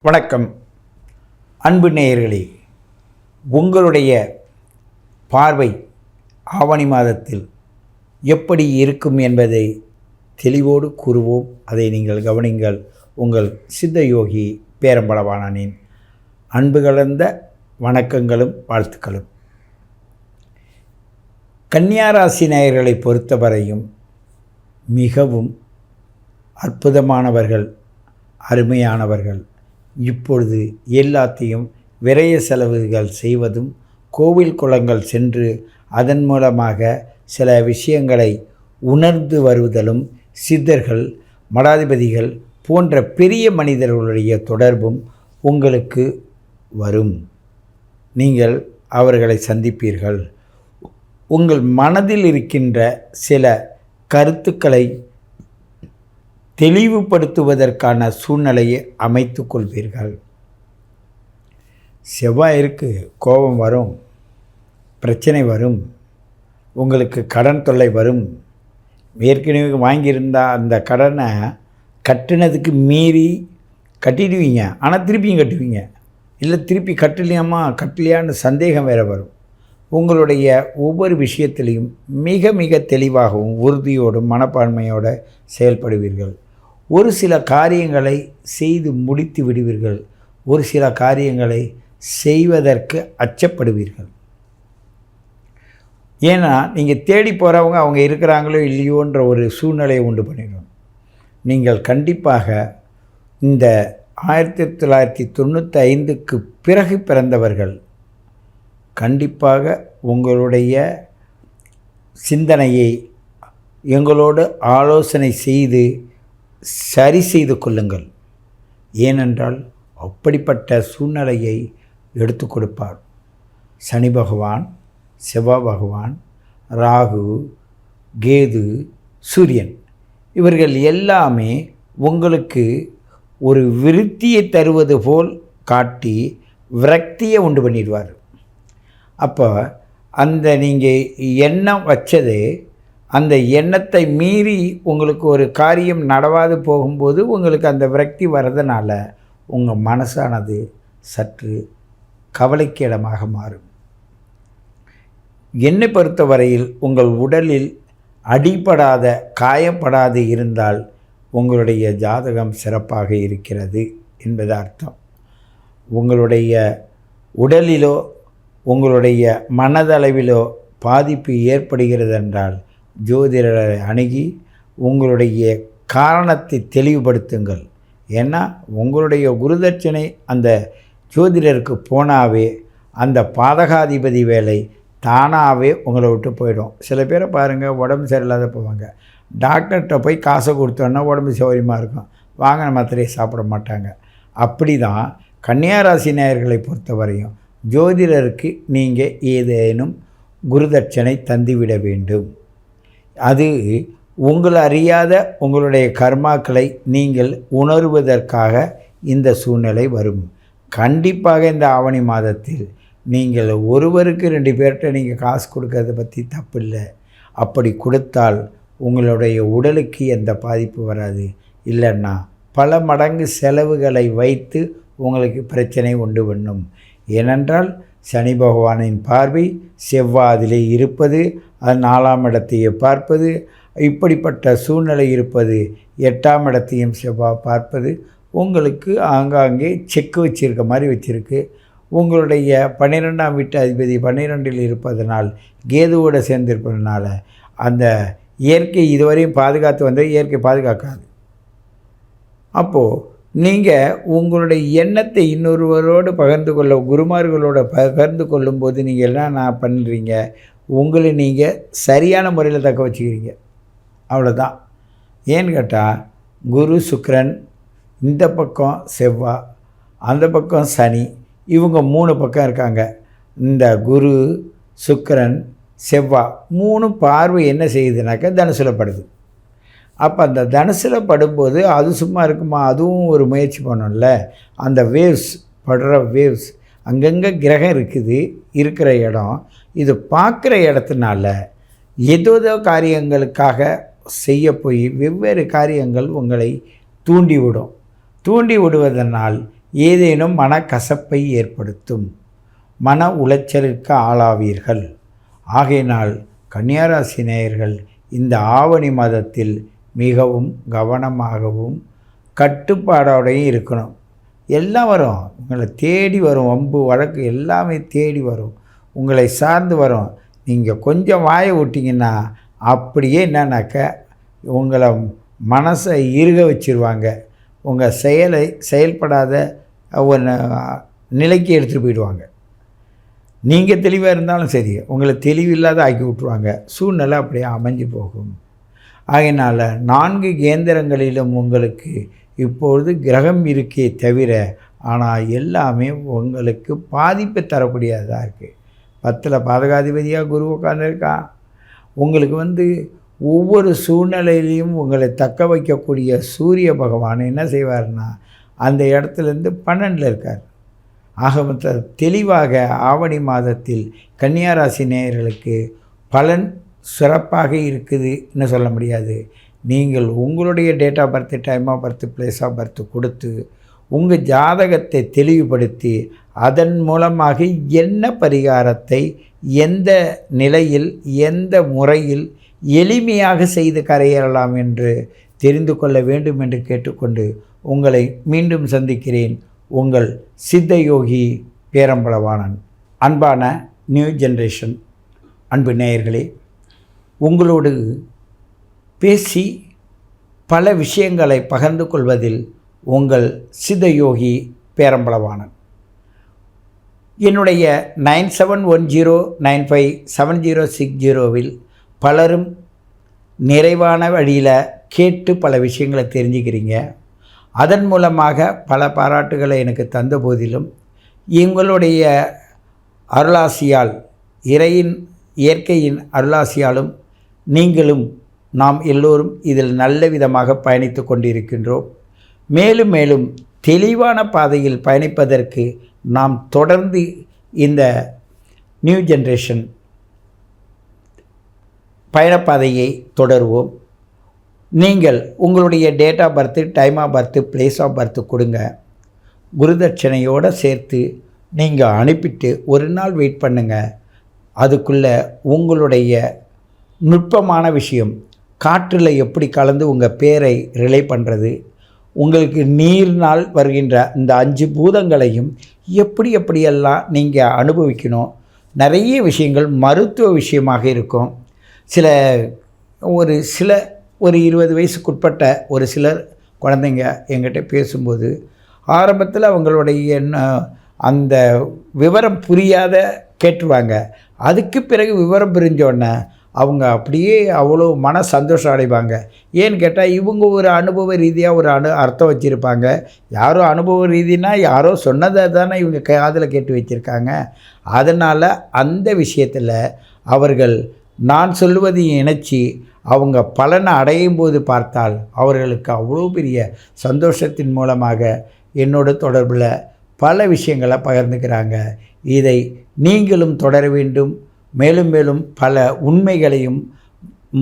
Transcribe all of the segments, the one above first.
வணக்கம் அன்பு நேயர்களே, உங்களுடைய பார்வை ஆவணி மாதத்தில் எப்படி இருக்கும் என்பதை தெளிவோடு கூறுவோம். அதை நீங்கள் கவனிங்கள். உங்கள் சித்த யோகி பேரம்பளவாணனின் அன்பு கலந்த வணக்கங்களும் வாழ்த்துக்களும். கன்னியாராசி நேயர்களை பொறுத்தவரையும் மிகவும் அற்புதமானவர்கள், அருமையானவர்கள். இப்பொழுது எல்லாத்தையும் விரய செலவுகள் செய்வதும், கோவில் குளங்கள் சென்று அதன் மூலமாக சில விஷயங்களை உணர்ந்து வருவதும், சித்தர்கள், மடாதிபதிகள் போன்ற பெரிய மனிதர்களுடைய தொடர்பும் உங்களுக்கு வரும். நீங்கள் அவர்களை சந்திப்பீர்கள். உங்கள் மனதில் இருக்கின்ற சில கருத்துக்களை தெளிவுபடுத்துவதற்கான சூழ்நிலையை அமைத்து கொள்வீர்கள். செவ்வாய் இருக்குது, கோபம் வரும், பிரச்சனை வரும், உங்களுக்கு கடன் தொல்லை வரும். ஏற்கனவே வாங்கியிருந்தால் அந்த கடனை கட்டினதுக்கு மீறி கட்டிடுவீங்க, ஆனால் திருப்பியும் கட்டுவீங்க. இல்லை திருப்பி கட்டலையான்னு சந்தேகம் வேறு வரும். உங்களுடைய ஒவ்வொரு விஷயத்திலையும் மிக மிக தெளிவாகவும் உறுதியோடும் மனப்பான்மையோடு செயல்படுவீர்கள். ஒரு சில காரியங்களை செய்து முடித்து விடுவீர்கள். ஒரு சில காரியங்களை செய்வதற்கு அச்சப்படுவீர்கள். ஏன்னா நீங்கள் தேடி போகிறவங்க அவங்க இருக்கிறாங்களோ இல்லையோன்ற ஒரு சூழ்நிலையை உண்டு பண்ணிடும். நீங்கள் கண்டிப்பாக இந்த 1995க்கு பிறகு பிறந்தவர்கள் கண்டிப்பாக உங்களுடைய சிந்தனையை எங்களோடு ஆலோசனை செய்து சரி செய்து கொள்ளுங்கள். ஏனென்றால் அப்படிப்பட்ட சூழ்நிலையை எடுத்து கொடுப்பார் சனி பகவான், செவ்வாய் பகவான், ராகு, கேது, சூரியன். இவர்கள் எல்லாமே உங்களுக்கு ஒரு விருத்தியை தருவது போல் காட்டி விரக்தியை உண்டு பண்ணிடுவார். அப்போ அந்த நீங்கள் எண்ணம் வச்சது, அந்த எண்ணத்தை மீறி உங்களுக்கு ஒரு காரியம் நடவாது போகும்போது உங்களுக்கு அந்த விரக்தி வர்றதுனால உங்கள் மனசானது சற்று கவலைக்கு இடமாக மாறும். என்னை பொறுத்தவரையில் உங்கள் உடலில் அடிபடாத, காயப்படாது இருந்தால் உங்களுடைய ஜாதகம் சிறப்பாக இருக்கிறது என்பது அர்த்தம். உங்களுடைய உடலிலோ உங்களுடைய மனதளவிலோ பாதிப்பு ஏற்படுகிறது என்றால் ஜோதிடரை அணுகி உங்களுடைய காரணத்தை தெளிவுபடுத்துங்கள். ஏன்னா உங்களுடைய குருதட்சணை அந்த ஜோதிடருக்கு போனாவே அந்த பாதகாதிபதி வேலை தானாகவே உங்களை விட்டு போயிடும். சில பேரை பாருங்கள், உடம்பு சரியில்லாத போவாங்க, டாக்டர்கிட்ட போய் காசை கொடுத்தோன்னா உடம்பு சௌகரியமாக இருக்கும், வாங்கின மாத்திரையை சாப்பிட மாட்டாங்க. அப்படி தான் கன்னியாராசி நேயர்களை பொறுத்தவரையும் ஜோதிடருக்கு நீங்கள் ஏதேனும் குருதட்சணை தந்துவிட வேண்டும். அது உங்கள் அறியாத உங்களுடைய கர்மாக்களை நீங்கள் உணர்வதற்காக இந்த சூழ்நிலை வரும். கண்டிப்பாக இந்த ஆவணி மாதத்தில் நீங்கள் ஒருவருக்கு 2 பேர்கிட்ட நீங்கள் காசு கொடுக்கறத பற்றி தப்பு இல்லை. அப்படி கொடுத்தால் உங்களுடைய உடலுக்கு எந்த பாதிப்பு வராது. இல்லைன்னா பல மடங்கு செலவுகளை வைத்து உங்களுக்கு பிரச்சனை உண்டு பண்ணும். ஏனென்றால் சனி பகவானின் பார்வை செவ்வாதிலே இருப்பது, அது 4ஆம் இடத்தையே பார்ப்பது, இப்படிப்பட்ட சூழ்நிலை இருப்பது, 8ஆம் இடத்தையும் செவ்வாய் பார்ப்பது உங்களுக்கு ஆங்காங்கே செக்கு வச்சுருக்க மாதிரி வச்சுருக்கு. உங்களுடைய 12ஆம் வீட்டு அதிபதி 12இல் இருப்பதனால், கேதுவோடு சேர்ந்திருப்பதனால அந்த இயற்கை இதுவரையும் பாதுகாத்து வந்த இயற்கை பாதுகாக்காது. அப்போது நீங்கள் உங்களுடைய எண்ணத்தை இன்னொருவரோடு பகிர்ந்து கொள்ள, குருமார்களோடு பகிர்ந்து கொள்ளும்போது நீங்கள் எல்லாம் நான் பண்ணுறீங்க, உங்களை நீங்கள் சரியான முறையில் தக்க வச்சுக்கிறீங்க. அவ்வளோதான். ஏன்னு கேட்டால் குரு சுக்கிரன் இந்த பக்கம் செவ்வாய், அந்த பக்கம் சனி, இவங்க 3 பக்கம் இருக்காங்க. இந்த குரு சுக்கிரன் செவ்வாய் 3 பார்வை என்ன செய்யுதுனாக்கா தனுசுல படுது. அப்போ அந்த தனுசில் படும்போது அது சும்மா இருக்குமா, அதுவும் ஒரு முயற்சி பண்ணோம்ல. அந்த வேவ்ஸ் படுற வேவ்ஸ் அங்கங்கே கிரகம் இருக்கிற இடம், இது பார்க்குற இடத்துனால ஏதோ காரியங்களுக்காக செய்ய போய் வெவ்வேறு காரியங்கள் உங்களை தூண்டி விடும். தூண்டி விடுவதனால் ஏதேனும் மனக்கசப்பை ஏற்படுத்தும். மன உளைச்சலுக்கு ஆளாவீர்கள். ஆகையினால் கன்னியாராசி நேயர்கள் இந்த ஆவணி மாதத்தில் மிகவும் கவனமாகவும் கட்டுப்பாடோடையும் இருக்கணும். எல்லாம் வரும், உங்களை தேடி வரும், வம்பு வழக்கு எல்லாமே தேடி வரும், உங்களை சார்ந்து வரும். நீங்கள் கொஞ்சம் வாயை விட்டிங்கன்னா அப்படியே என்னன்னாக்க உங்களை மனசை இறுக வச்சுருவாங்க. உங்கள் செயல்படாத ஒரு நிலைக்கு எடுத்துகிட்டு போயிடுவாங்க. நீங்கள் தெளிவாக இருந்தாலும் சரி, உங்களை தெளிவில்லாத ஆக்கி விட்ருவாங்க. சூழ்நிலை அப்படியே அமைஞ்சு போகும். ஆகையினால் 4 கேந்திரங்களிலும் உங்களுக்கு இப்பொழுது கிரகம் இருக்கே தவிர, ஆனால் எல்லாமே உங்களுக்கு பாதிப்பை தரக்கூடியதாக இருக்குது. 10ல் பாதகாதிபதியாக குரு உட்கார்ந்துருக்கான். உங்களுக்கு ஒவ்வொரு சூழ்நிலையிலையும் உங்களை தக்க வைக்கக்கூடிய சூரிய பகவான் என்ன செய்வார்னா அந்த இடத்துலேருந்து 12ல் இருக்கார். ஆக தெளிவாக ஆவணி மாதத்தில் கன்னியாராசி நேயர்களுக்கு பலன் சிறப்பாக இருக்குதுன்னு சொல்ல முடியாது. நீங்கள் உங்களுடைய date of birth, time of birth, place of birth கொடுத்து உங்கள் ஜாதகத்தை தெளிவுபடுத்தி அதன் மூலமாக என்ன பரிகாரத்தை எந்த நிலையில் எந்த முறையில் எளிமையாக செய்து கரையேறலாம் என்று தெரிந்து கொள்ள வேண்டும் என்று கேட்டுக்கொண்டு உங்களை மீண்டும் சந்திக்கிறேன். உங்கள் சித்தயோகி பேரம்பலவாணன். அன்பான நியூ ஜெனரேஷன் அன்பு நேயர்களே, உங்களோடு பேசி பல விஷயங்களை பகிர்ந்து கொள்வதில் உங்கள் சித்தயோகி பேரம்பலவாணன். என்னுடைய 9710957060 பலரும் நிறைவான வழியில் கேட்டு பல விஷயங்களை தெரிஞ்சுக்கிறீங்க. அதன் மூலமாக பல பாராட்டுகளை எனக்கு தந்த போதிலும் எங்களுடைய அருளாசியால், இயற்கையின் அருளாசியாலும் நீங்களும் நாம் எல்லோரும் இதில் நல்ல விதமாக பயணித்து கொண்டிருக்கின்றோம். மேலும் மேலும் தெளிவான பாதையில் பயணிப்பதற்கு நாம் தொடர்ந்து இந்த நியூ ஜெனரேஷன் பயணப்பாதையை தொடருவோம். நீங்கள் உங்களுடைய date of birth, time of birth, place of birth கொடுங்க. குருதட்சணையோடு சேர்த்து நீங்கள் அனுப்பிட்டு ஒரு நாள் வெயிட் பண்ணுங்கள். அதுக்குள்ளே உங்களுடைய நுட்பமான விஷயம், காற்றில் எப்படி கலந்து உங்கள் பேரை ரிலே பண்ணுறது, உங்களுக்கு நீர்னால் வருகின்ற இந்த 5 பூதங்களையும் எப்படியெல்லாம் நீங்கள் அனுபவிக்கணும். நிறைய விஷயங்கள் மருத்துவ விஷயமாக இருக்கும். ஒரு 20 வயசுக்குட்பட்ட ஒரு சிலர் குழந்தைங்க என்கிட்ட பேசும்போது ஆரம்பத்தில் அவங்களுடைய அந்த விவரம் புரியாத கேட்டுருவாங்க. அதுக்கு பிறகு விவரம் புரிஞ்சோடனே அவங்க அப்படியே அவ்வளோ மன சந்தோஷம் அடைவாங்க. ஏன்னு கேட்டால் இவங்க ஒரு அனுபவ ரீதியாக ஒரு அர்த்தம் வச்சுருப்பாங்க. யாரோ அனுபவ ரீதினா யாரோ சொன்னதை தானே இவங்க காதில் கேட்டு வச்சுருக்காங்க. அதனால் அந்த விஷயத்தில் அவர்கள் நான் சொல்லுவதை இணைச்சி அவங்க பலனை அடையும் போது பார்த்தால் அவர்களுக்கு அவ்வளோ பெரிய சந்தோஷத்தின் மூலமாக என்னோட தொடர்பில் பல விஷயங்களை பகிர்ந்துக்கிறாங்க. இதை நீங்களும் தொடர வேண்டும். மேலும் மேலும் பல உண்மைகளையும்,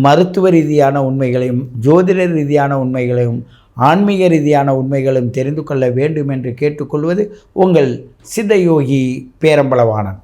மருத்துவ ரீதியான உண்மைகளையும், ஜோதிட ரீதியான உண்மைகளையும், ஆன்மீக ரீதியான உண்மைகளையும் தெரிந்து கொள்ள வேண்டும் என்று கேட்டுக்கொள்வது உங்கள் சித்தயோகி பேரம்பலவாணன்.